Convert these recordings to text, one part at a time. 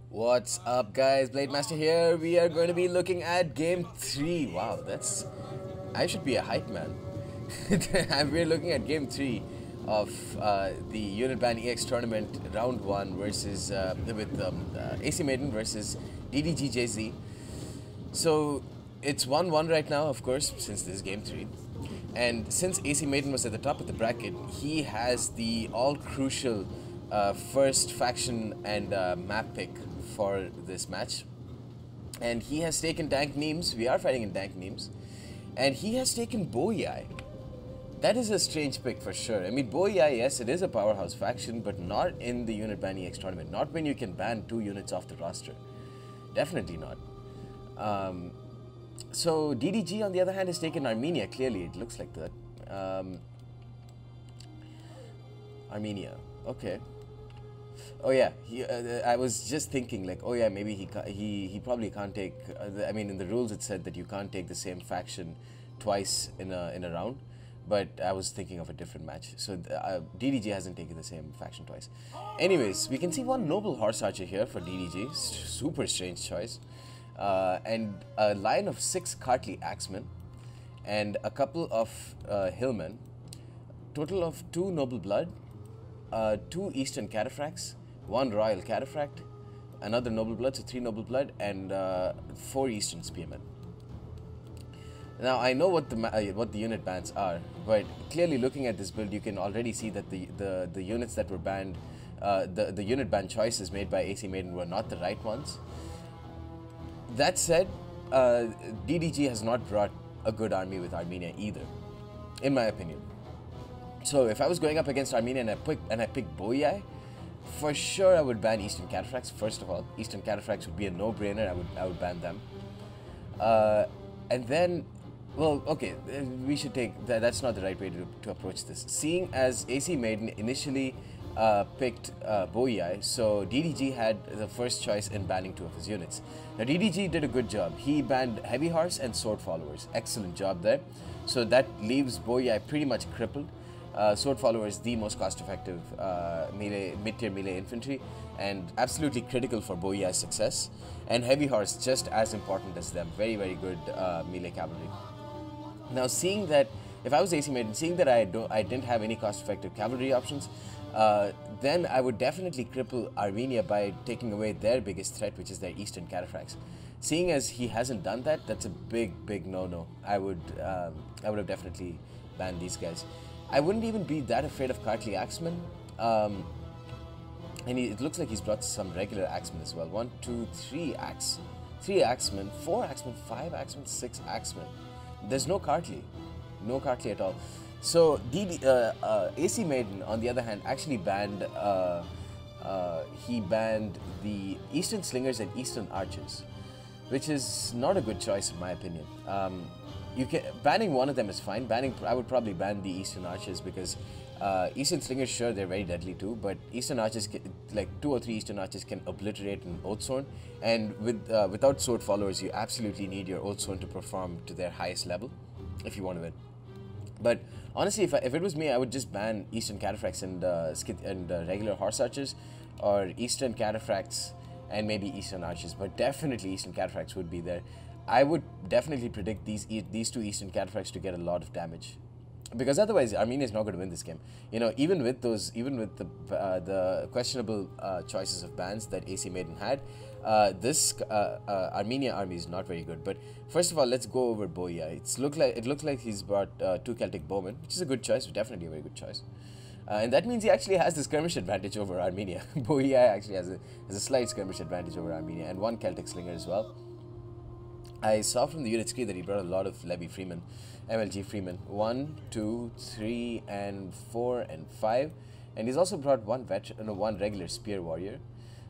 What's up, guys? Blade Master here. We are going to be looking at game 3. Wow, that's... I should be a hype man. We're looking at game 3 of the Unit Ban EX tournament, round 1 versus with AcMaiden versus DDGjz. So it's 1-1 right now, of course, since this is game 3. And since AcMaiden was at the top of the bracket, he has the all-crucial first faction and map pick for this match. And he has taken Dank Neems. We are fighting in Dank Neems. And he has taken Boii. That is a strange pick for sure. I mean, Boii, yes, it is a powerhouse faction, but not in the Unit Ban EX tournament. Not when you can ban 2 units off the roster. Definitely not. So DDG, on the other hand, has taken Armenia. Clearly, it looks like that. Armenia. Okay. Oh yeah, I was just thinking like, oh yeah, maybe he probably can't take. I mean, in the rules it said that you can't take the same faction twice in a round, but I was thinking of a different match. So DDG hasn't taken the same faction twice. Anyways, we can see one noble horse archer here for DDG. Super strange choice, and a line of 6 Kartli axemen, and a couple of hillmen. Total of 2 noble blood. 2 Eastern Cataphracts, 1 Royal Cataphract, another Noble Blood, so 3 Noble Blood, and 4 Eastern Spearmen. Now, I know what the unit bans are, but clearly looking at this build, you can already see that the units that were banned, the unit ban choices made by AcMaiden were not the right ones. That said, DDG has not brought a good army with Armenia either, in my opinion. So if I was going up against Armenia and I picked Boii, for sure I would ban Eastern Cataphracts. First of all, Eastern Cataphracts would be a no-brainer. I would ban them. And then, well, okay, we should take that. That's not the right way to approach this. Seeing as AcMaiden initially picked Boii, so DDG had the first choice in banning 2 of his units. Now DDG did a good job. He banned Heavy Horse and Sword Followers. Excellent job there. So that leaves Boii pretty much crippled. Sword Follower is the most cost-effective mid-tier melee infantry and absolutely critical for Boii's success. And Heavy Horse just as important as them. Very, very good melee cavalry. Now, seeing that, if I was AcMaiden, seeing that I didn't have any cost-effective cavalry options, then I would definitely cripple Armenia by taking away their biggest threat, which is their Eastern Cataphracts. Seeing as he hasn't done that, that's a big, big no-no. I would have definitely banned these guys. I wouldn't even be that afraid of Kartli axemen, and it looks like he's brought some regular axemen as well. 1, 2, 3 axemen, 4 axemen, 5 axemen, 6 axemen. There's no Kartli at all. So AcMaiden, on the other hand, actually banned he banned the Eastern Slingers and Eastern Archers, which is not a good choice in my opinion. Banning one of them is fine. I would probably ban the Eastern Archers because Eastern Slingers, sure, they're very deadly too, but Eastern Archers, like 2 or 3 Eastern Archers can obliterate an Oathsworn, and without Sword Followers, you absolutely need your Oathsworn to perform to their highest level if you want to win. But honestly, if it was me, I would just ban Eastern Cataphracts and regular Horse Archers, or Eastern Cataphracts and maybe Eastern Archers, but definitely Eastern Cataphracts would be there. I would definitely predict these 2 Eastern Cataphracts to get a lot of damage, because otherwise Armenia is not going to win this game. You know, even with the questionable choices of bans that AcMaiden had, this Armenia army is not very good. But first of all, let's go over Boii. It looks like he's brought 2 Celtic Bowmen, which is a good choice, definitely a very good choice. And that means he actually has the skirmish advantage over Armenia. Boii actually has a slight skirmish advantage over Armenia, and 1 Celtic Slinger as well. I saw from the unit screen that he brought a lot of Levy Freemen, MLG Freemen, 1, 2, 3, and 4, and 5, and he's also brought 1 regular Spear Warrior,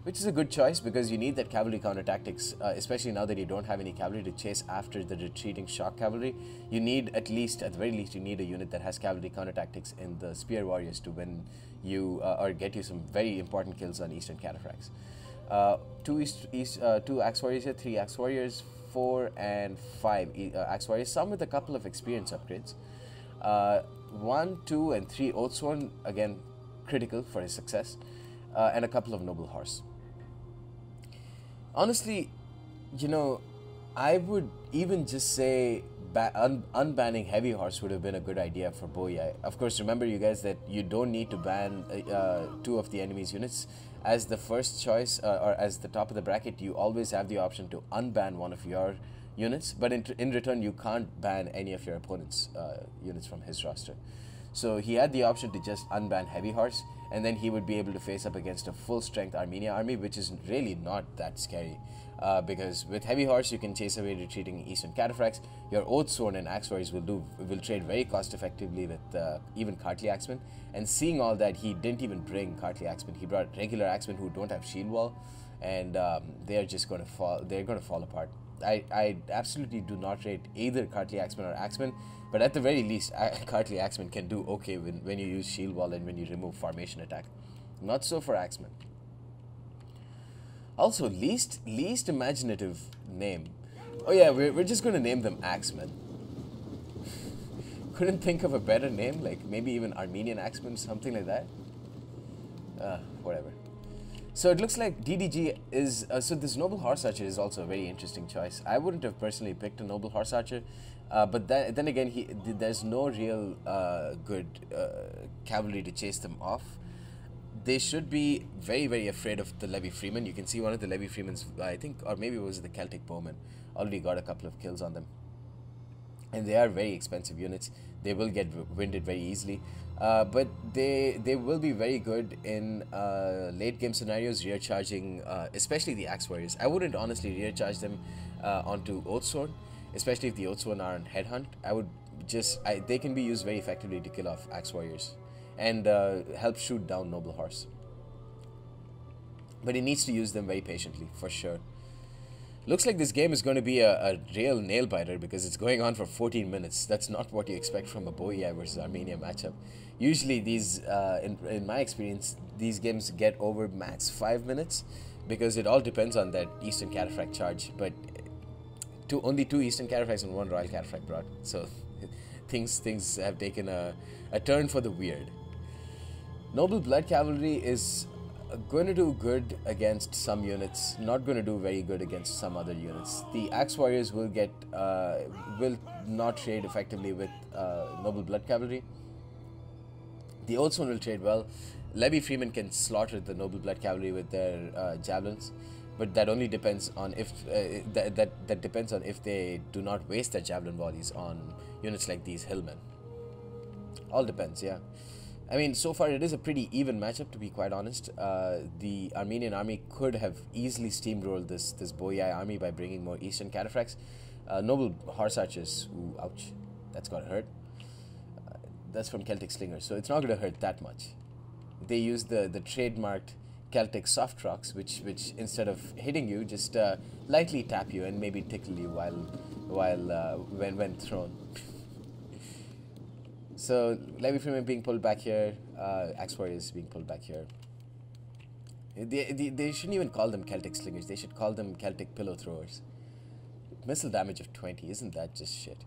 which is a good choice because you need that cavalry counter tactics, especially now that you don't have any cavalry to chase after the retreating shock cavalry. You need at the very least, you need a unit that has cavalry counter tactics in the Spear Warriors to win you or get you some very important kills on Eastern Cataphracts. 2 Axe Warriors here, 3 Axe Warriors, 4 and 5 Axe Warriors, some with a couple of experience upgrades. 1, 2, and 3 Oathsworn, again critical for his success, and a couple of Noble Horse. Honestly, you know, I would even just say unbanning Heavy Horse would have been a good idea for Boii. Of course, remember you guys that you don't need to ban two of the enemy's units. As the first choice or as the top of the bracket, you always have the option to unban one of your units, but in return you can't ban any of your opponent's units from his roster. So he had the option to just unban Heavy Horse, and then he would be able to face up against a full-strength Armenia army, which is really not that scary. Because with Heavy Horse, you can chase away retreating Eastern Cataphracts. Your Oath Sword and Axe Warriors will trade very cost-effectively with even Kartli Axemen. And seeing all that, he didn't even bring Kartli Axemen. He brought regular Axemen who don't have shield wall, and they are just going to fall. They're going to fall apart. I absolutely do not rate either Kartli Axemen or Axemen, but at the very least, Kartli Axemen can do okay when you use shield wall and when you remove formation attack. Not so for Axemen. Also, least imaginative name. Oh yeah, we're just going to name them Axemen. Couldn't think of a better name, like maybe even Armenian Axemen, something like that. Whatever. So it looks like DDG is, so this Noble Horse Archer is also a very interesting choice. I wouldn't have personally picked a Noble Horse Archer, but then again, there's no real good cavalry to chase them off. They should be very afraid of the Levy Freeman. You can see one of the Levy Freemans, I think, or maybe it was the Celtic Bowman, already got a couple of kills on them. And they are very expensive units. They will get winded very easily. But they will be very good in late game scenarios, rear charging, especially the Axe Warriors. I wouldn't honestly rear charge them onto Oath Sword, especially if the Oath Sword are on Headhunt. They can be used very effectively to kill off Axe Warriors and help shoot down Noble Horse. But he needs to use them very patiently, for sure. Looks like this game is going to be a real nail-biter because it's going on for 14 minutes. That's not what you expect from a Boii versus Armenia matchup. Usually these, in my experience, these games get over max 5 minutes because it all depends on that Eastern Cataphract charge. But only 2 Eastern Cataphracts and 1 Royal Cataphract brought. So things have taken a turn for the weird. Noble Blood Cavalry is going to do good against some units, not going to do very good against some other units. The Axe Warriors will not trade effectively with Noble Blood Cavalry. The Oath Sword will trade well. Levy Freeman can slaughter the Noble Blood Cavalry with their javelins, but that only depends on if that depends on if they do not waste their javelin volleys on units like these hillmen. All depends, yeah. I mean, so far it is a pretty even matchup, to be quite honest. The Armenian army could have easily steamrolled this Boii army by bringing more Eastern Cataphracts. Noble Horse Archers, ooh, ouch, that's gotta hurt. That's from Celtic Slingers, so it's not gonna hurt that much. They use the trademarked Celtic soft rocks, which instead of hitting you, just lightly tap you and maybe tickle you when thrown. So Levy Freeman being pulled back here, Axe Warriors being pulled back here. They shouldn't even call them Celtic Slingers. They should call them Celtic Pillow Throwers. Missile damage of 20, isn't that just shit?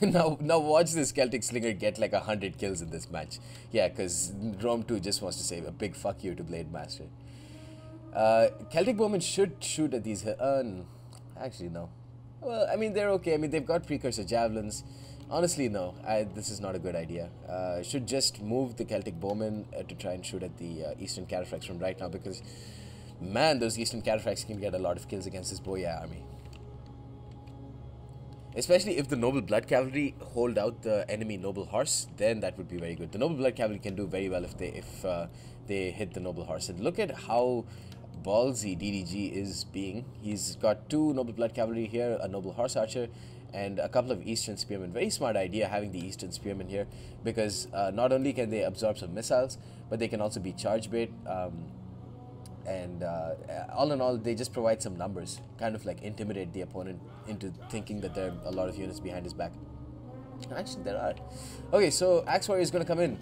now watch this Celtic Slinger get like 100 kills in this match. Yeah, because Rome 2 just wants to say a big fuck you to Blade Master. Celtic Bowmen should shoot at these... actually, no. Well, I mean, they're okay. I mean, they've got Precursor Javelins. Honestly, no. This is not a good idea. Should just move the Celtic Bowmen to try and shoot at the Eastern Cataphracts from right now, because, man, those Eastern Cataphracts can get a lot of kills against this Boii army. Especially if the Noble Blood Cavalry hold out the enemy Noble Horse, then that would be very good. The Noble Blood Cavalry can do very well if they hit the Noble Horse. And look at how ballsy DDG is being. He's got 2 Noble Blood Cavalry here, a Noble Horse Archer, and a couple of Eastern Spearmen. Very smart idea having the Eastern Spearmen here, because not only can they absorb some missiles, but they can also be charge bait. And all in all, they just provide some numbers, kind of like intimidate the opponent into thinking that there are a lot of units behind his back. Actually, there are. Okay, so Axe Warrior is going to come in.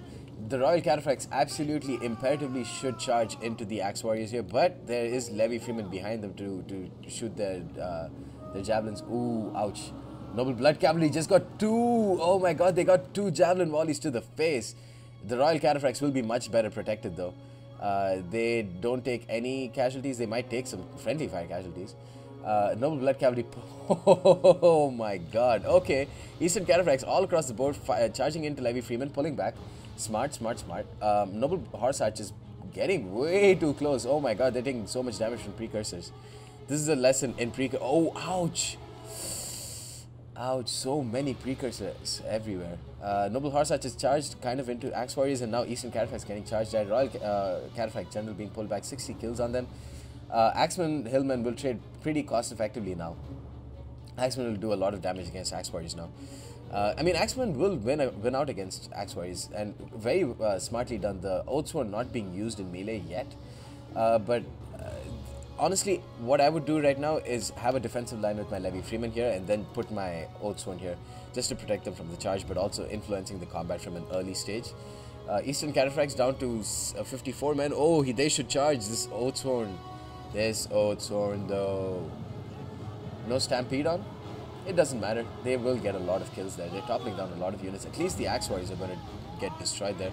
The Royal Cataphracts absolutely, imperatively should charge into the Axe Warriors here, but there is Levy Freeman behind them to shoot their javelins. Ooh, ouch. Noble Blood Cavalry just got 2. Oh my god, they got 2 javelin volleys to the face. The Royal Cataphracts will be much better protected though. They don't take any casualties. They might take some friendly fire casualties. Noble Blood Cavalry. Oh my god. Okay. Eastern Cataphracts all across the board, charging into Levy Freeman, pulling back. Smart, smart, smart. Noble Horse Archers getting way too close. Oh my god, they're taking so much damage from precursors. This is a lesson in precursor. Oh, ouch. Ouch, so many precursors everywhere. Noble Horse Archers charged kind of into Axe Warriors, and now Eastern Cataphracts getting charged at Royal Cataphract General being pulled back, 60 kills on them. Axemen, Hillmen will trade pretty cost effectively now. Axemen will do a lot of damage against Axe Warriors now. I mean, Axemen will win out against Axe Warriors, and very smartly done. The Oathsworn not being used in melee yet, but honestly, what I would do right now is have a defensive line with my Levy Freeman here, and then put my Oathsworn here, just to protect them from the charge, but also influencing the combat from an early stage. Eastern Cataphracts down to 54 men. Oh, they should charge this Oathsworn. This Oathsworn though. No Stampede on? It doesn't matter. They will get a lot of kills there. They're toppling down a lot of units. At least the Axe Warriors are going to get destroyed there.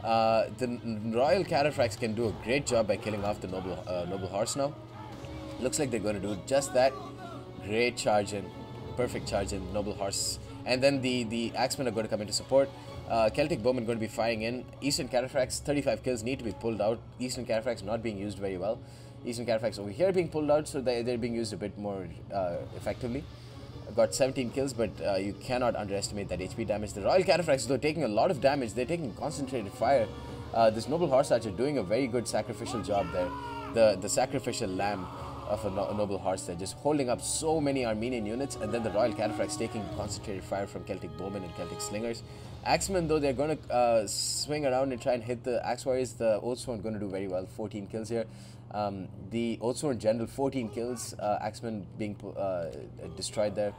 The Royal Cataphracts can do a great job by killing off the Noble Horse now. Looks like they're going to do just that. Great charge in. Perfect charge in. Noble Horse. And then the Axemen are going to come into support. Celtic Bowmen going to be firing in. Eastern Cataphracts, 35 kills, need to be pulled out. Eastern Cataphracts not being used very well. Eastern Cataphracts over here being pulled out, so they're being used a bit more effectively. Got 17 kills, but you cannot underestimate that HP damage. The Royal Cataphracts, though, taking a lot of damage. They're taking concentrated fire. This Noble Horse Archer doing a very good sacrificial job there. The sacrificial lamb of a Noble Horse there, just holding up so many Armenian units, and then the Royal Cataphracts taking concentrated fire from Celtic Bowmen and Celtic Slingers. Axemen, though, they're going to swing around and try and hit the Axe Warriors. The Oathsworn going to do very well, 14 kills here. The Oathsworn General, 14 kills. Axemen being destroyed there.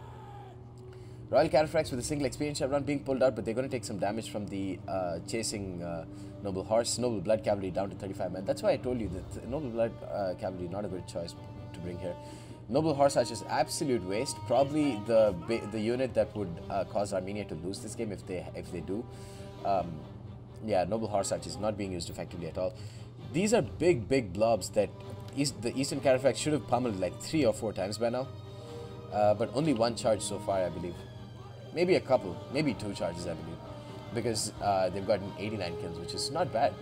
Royal Cataphracts with a single experience chevron being pulled out, but they're going to take some damage from the chasing Noble Horse. Noble Blood Cavalry down to 35 men. That's why I told you that Noble Blood Cavalry not a good choice to bring here. Noble Horse Archers, absolute waste. Probably the unit that would cause Armenia to lose this game if they do. Yeah, Noble Horse Archers not being used effectively at all. These are big blobs that the Eastern Cataphracts should have pummeled like 3 or 4 times by now. But only one charge so far, I believe. Maybe a couple, maybe 2 charges, I believe. Because they've gotten 89 kills, which is not bad.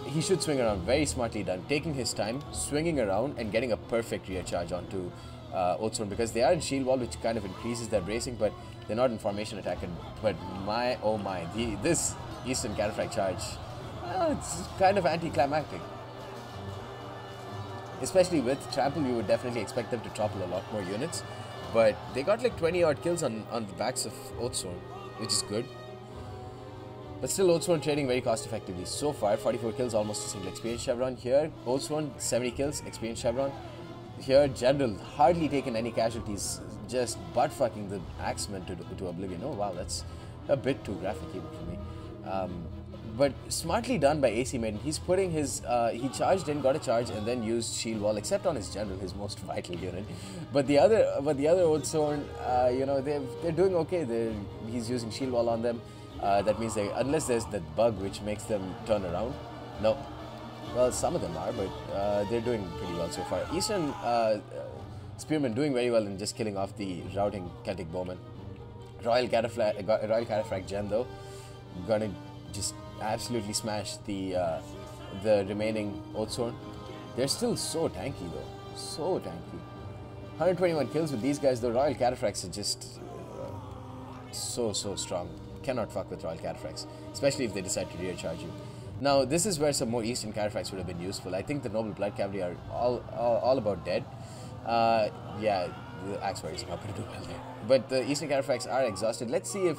He should swing around, very smartly done, taking his time, swinging around and getting a perfect rear charge onto Oathsworn, because they are in shield wall, which kind of increases their bracing, but they're not in formation attack. But my, oh my, this Eastern Cataphract charge, it's kind of anticlimactic. Especially with Trample, you would definitely expect them to topple a lot more units. But they got like 20 odd kills on the backs of Oathsworn, which is good. But still, Oathsworn trading very cost effectively. So far, 44 kills, almost a single experience chevron. Here, Oathsworn, 70 kills, experience chevron. Here, General, hardly taken any casualties, just butt-fucking the Axemen to oblivion. Oh wow, that's a bit too graphic even for me. But smartly done by AcMaiden. He's putting his, he charged in, got a charge, and then used shield wall, except on his General, his most vital unit. But the other Oathsworn, you know, they're doing okay. He's using shield wall on them. That means unless there's that bug which makes them turn around. No. Well, some of them are, but they're doing pretty well so far. Eastern Spearmen doing very well in just killing off the routing Celtic Bowmen. Royal Cataphract Gen, though, gonna just absolutely smash the remaining Oathsworn. They're still so tanky, though. So tanky. 121 kills with these guys, though. Royal Cataphracts are just so strong. Cannot fuck with Royal Cataphracts, especially if they decide to rear charge you. Now, this is where some more Eastern Cataphracts would have been useful. I think the Noble Blood Cavalry are all about dead. Yeah, the Axe Warriors are not going to do well there. But the Eastern Cataphracts are exhausted. Let's see if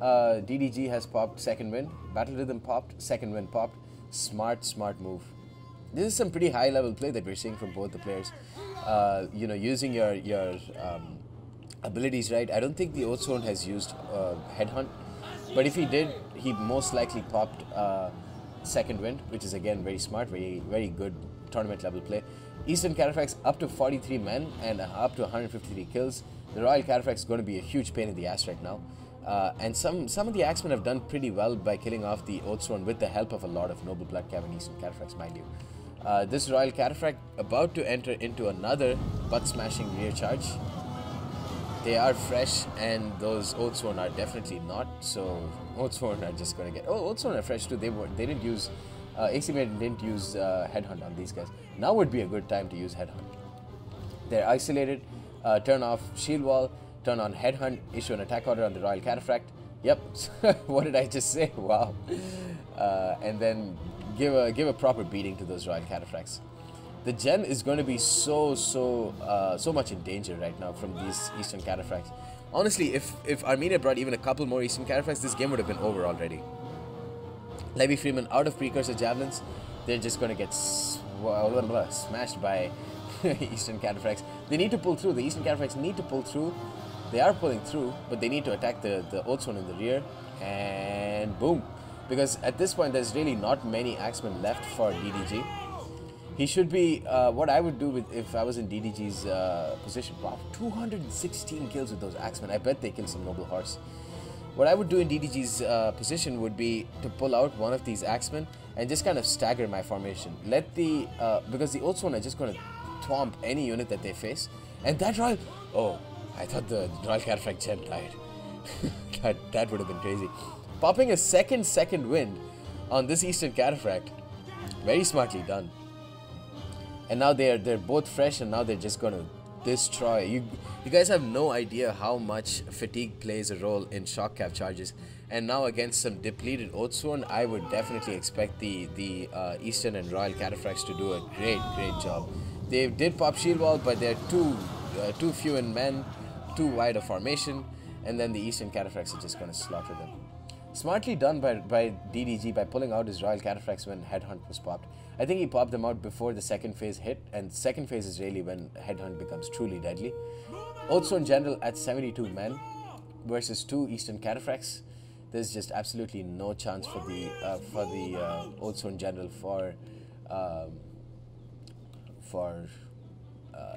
DDG has popped second wind. Battle Rhythm popped, second wind popped. Smart move. This is some pretty high level play that we're seeing from both the players. You know, using your abilities right. I don't think the Oathsworn has used Headhunt. But if he did, he most likely popped second wind, which is again very smart, very good tournament level play. Eastern Cataphracts up to 43 men and up to 153 kills. The Royal Cataphracts is going to be a huge pain in the ass right now. And some of the axemen have done pretty well by killing off the Oathsworn with the help of a lot of Noble Blood Cavern Eastern Cataphracts, mind you. This Royal Cataphract about to enter into another butt-smashing rear charge. They are fresh, and those Oathsworn are definitely not. So Oathsworn are just going to get... Oh, Oathsworn are fresh too. They didn't use... AcMaiden didn't use Headhunt on these guys. Now would be a good time to use Headhunt. They're isolated. Turn off Shield Wall. Turn on Headhunt. Issue an attack order on the Royal Cataphract. Yep. What did I just say? Wow. And then give a proper beating to those Royal Cataphracts. The gen is going to be so much in danger right now from these Eastern Cataphracts. Honestly, if Armenia brought even a couple more Eastern Cataphracts, this game would have been over already. Levy Freeman out of Precursor Javelins. They're just going to get smashed by Eastern Cataphracts. They need to pull through. The Eastern Cataphracts need to pull through. They are pulling through, but they need to attack the Oathsworn in the rear. And boom. Because at this point, there's really not many axemen left for DDG. He should be, what I would do if I was in DDG's position. Wow, 216 kills with those axemen. I bet they kill some Noble Horse. What I would do in DDG's position would be to pull out one of these axemen and just kind of stagger my formation. Let the, because the Oathsworn are just going to thwomp any unit that they face. And that Royal, oh, I thought the Royal Cataphract gen died. that would have been crazy. Popping a second wind on this Eastern Cataphract, very smartly done. And now they're both fresh, and now they're just going to destroy. You guys have no idea how much fatigue plays a role in shock cav charges. And now against some depleted Oathsworn, I would definitely expect the Eastern and Royal Cataphracts to do a great job. They did pop shield wall, but they're too few in men, too wide a formation, and then the Eastern Cataphracts are just going to slaughter them. Smartly done by DDG by pulling out his Royal Cataphracts when Headhunt was popped. I think he popped them out before the second phase hit, and second phase is really when Headhunt becomes truly deadly. Oathsworn General at 72 men versus 2 Eastern Cataphracts. There's just absolutely no chance for the Oathsworn General for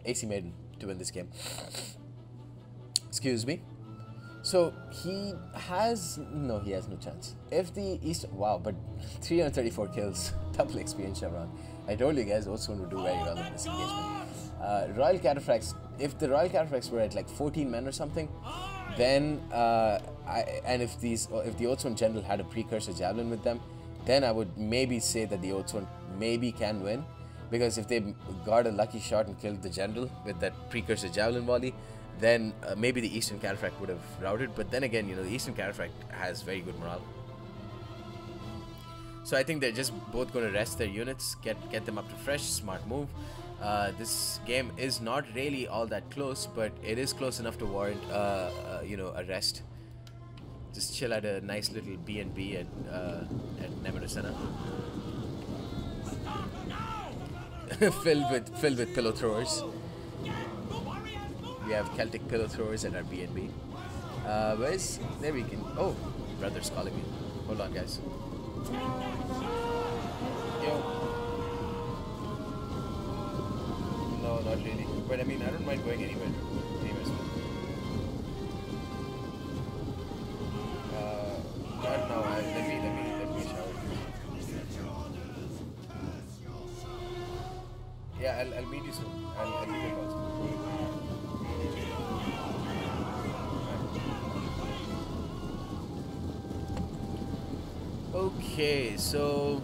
AcMaiden to win this game. Excuse me. So he has no chance. If the East, wow, but 334 kills, double experience chevron. I told you guys, Oathsworn would do very well in this engagement. Royal Cataphracts, if the Royal Cataphracts were at like 14 men or something, then if the Oathsworn General had a Precursor Javelin with them, then I would maybe say that the Oathsworn maybe can win, because if they got a lucky shot and killed the General with that Precursor Javelin volley, then maybe the Eastern Cataphract would have routed. But then again, the Eastern Cataphract has very good morale. So I think they're just both going to rest their units, get them up to fresh. Smart move. This game is not really all that close, but it is close enough to warrant a rest. Just chill at a nice little B&B at Nemerasena. filled with pillow throwers. We have Celtic pillow throwers at our B&B. Where's... There we can... Oh, brother's calling me. Hold on, guys. Yo. No, not really. But I mean, I don't mind going anywhere. Anyways. Not now. Let me shower. Yeah, I'll meet you soon. I'll give you a call. Okay, so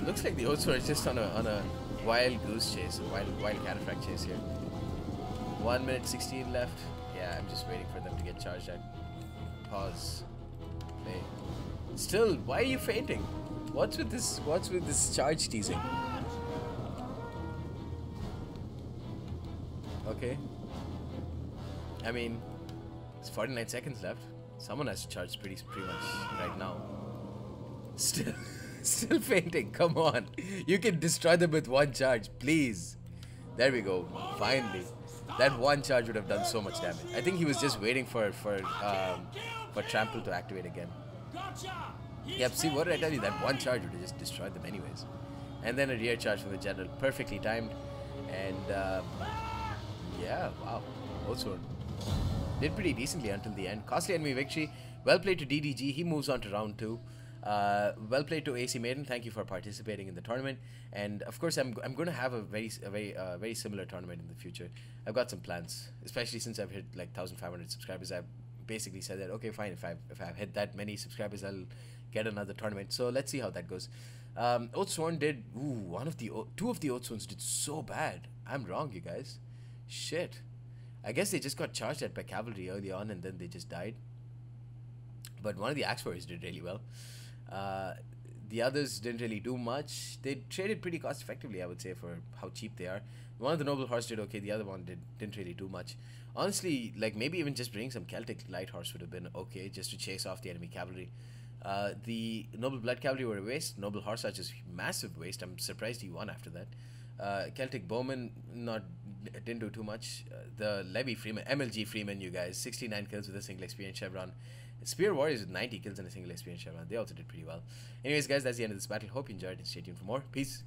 looks like the Oathsworn is just on a wild goose chase, a wild cataphract chase here. 1 minute 16 left. Yeah, I'm just waiting for them to get charged at. Pause. Play. Still, why are you fainting? What's with this charge teasing? Okay. I mean, it's 49 seconds left. Someone has to charge pretty much right now. Still fainting. Come on, you can destroy them with one charge, please. There we go. Finally, that one charge would have done so much damage. I think he was just waiting for trample to activate again. Yep. See, what did I tell you? That one charge would have just destroyed them anyways. And then a rear charge from the General, perfectly timed. And yeah, wow. Oathsworn did pretty decently until the end. Costly enemy victory. Well played to DDG. He moves on to round 2. Well played to AcMaiden. Thank you for participating in the tournament. And of course, I'm going to have a very similar tournament in the future. I've got some plans, especially since I've hit like 1,500 subscribers. I've basically said that okay, fine. If I've hit that many subscribers, I'll get another tournament. So let's see how that goes. Oathsworn did two of the Oathsworns did so bad. I'm wrong, you guys. Shit. I guess they just got charged at by cavalry early on, and then they just died. But one of the Axe Warriors did really well. The others didn't really do much. They traded pretty cost effectively, I would say, for how cheap they are. One of the Noble Horse did okay. The other one didn't really do much. Honestly, like maybe even just bringing some Celtic Light Horse would have been okay, just to chase off the enemy cavalry. The Noble Blood Cavalry were a waste. Noble Horse Archers, massive waste. I'm surprised he won after that. Celtic Bowmen didn't do too much. The Levy Freeman, MLG Freeman, you guys, 69 kills with a single experience chevron. Spear Warriors with 90 kills and a single experience chevron. They also did pretty well. Anyways, guys, that's the end of this battle. Hope you enjoyed and stay tuned for more. Peace.